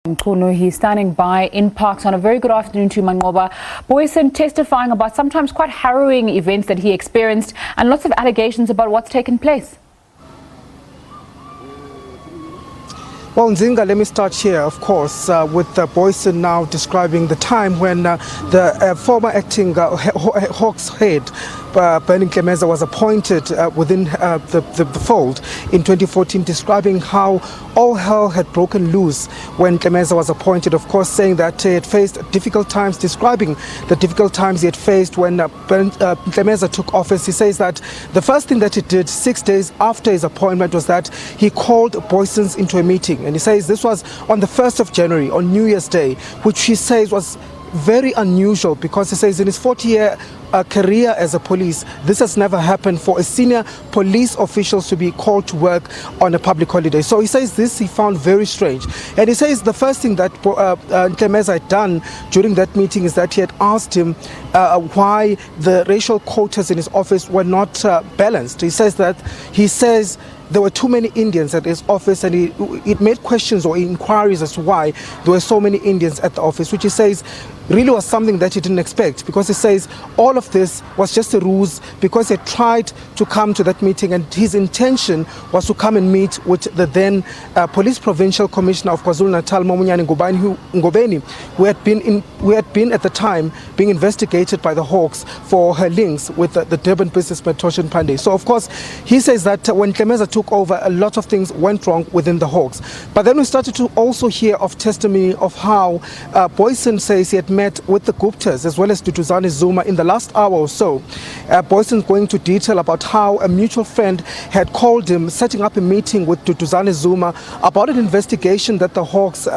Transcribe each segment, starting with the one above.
Mchunu, he's standing by in Parktown. A very good afternoon to Manqoba. Booysen testifying about sometimes quite harrowing events that he experienced and lots of allegations about what's taken place. Well, Nzinga, let me start here, of course, with Booysen now describing the time when the former acting Hawks head, Berning Ntlemeza, was appointed within the fold in 2014, describing how all hell had broken loose when Ntlemeza was appointed, of course, saying that he had faced difficult times, describing the difficult times he had faced when Ntlemeza took office. He says that the first thing that he did 6 days after his appointment was that he called Booysens into a meeting. And he says this was on the 1st of January, on New Year's Day, which he says was very unusual because he says in his 40-year career as a police, this has never happened for a senior police officials to be called to work on a public holiday. So he says this he found very strange. And he says the first thing that Ntlemeza had done during that meeting is that he had asked him why the racial quotas in his office were not balanced. He says there were too many Indians at his office, and it made questions or inquiries as to why there were so many Indians at the office, which he says really was something that he didn't expect, because he says all of this was just a ruse because he tried to come to that meeting and his intention was to come and meet with the then Police Provincial Commissioner of KwaZulu-Natal, Ngobeni, who had been at the time being investigated by the Hawks for her links with the Durban businessman Toshin Pandey. So of course he says that when Ntlemeza took over, a lot of things went wrong within the Hawks. But then we started to also hear of testimony of how Booysen says he had met with the Guptas as well as Duduzane Zuma in the last hour or so. Booysen going to detail about how a mutual friend had called him, setting up a meeting with Duduzane Zuma about an investigation that the Hawks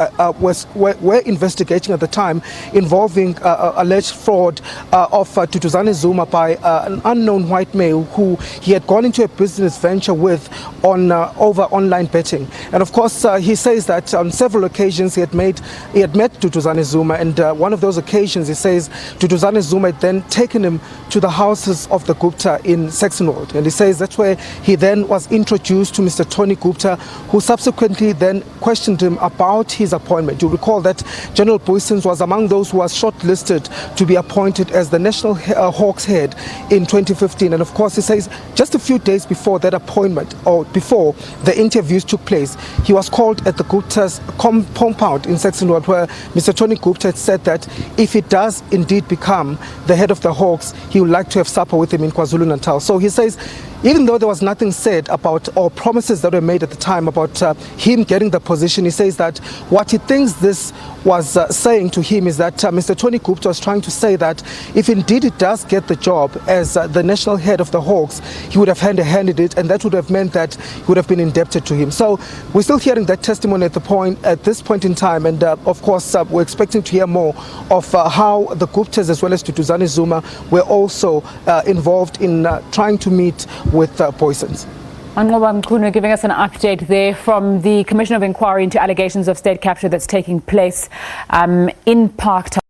were investigating at the time, involving alleged fraud of Duduzane Zuma by an unknown white male who he had gone into a business venture with over online betting. And of course he says that on several occasions he had met Duduzane Zuma, and one of those occasions he says Duduzane Zuma had then taken him to the houses of the Gupta in Saxon Road, and he says that's where he then was introduced to Mr. Tony Gupta, who subsequently then questioned him about his appointment. You recall that General Booysens was among those who was shortlisted to be appointed as the National Hawks head in 2015, and of course he says just a few days before that appointment, or before the interviews took place, he was called at the Gupta's compound in Saxon Road, where Mr. Tony Gupta had said that if he does indeed become the head of the Hawks, he would like to have supper with him in KwaZulu-Natal. So he says even though there was nothing said about, or promises that were made at the time about him getting the position, he says that what he thinks this was saying to him is that Mr. Tony Gupta was trying to say that if indeed he does get the job as the national head of the Hawks, he would have handed it, and that would have meant that he would have been indebted to him. So we're still hearing that testimony at this point in time, and of course we're expecting to hear more of how the Guptas as well as Duduzane Zuma were also involved in trying to meet with Booysens. Manqoba Mchunu giving us an update there from the Commission of Inquiry into allegations of state capture that's taking place in Parktown.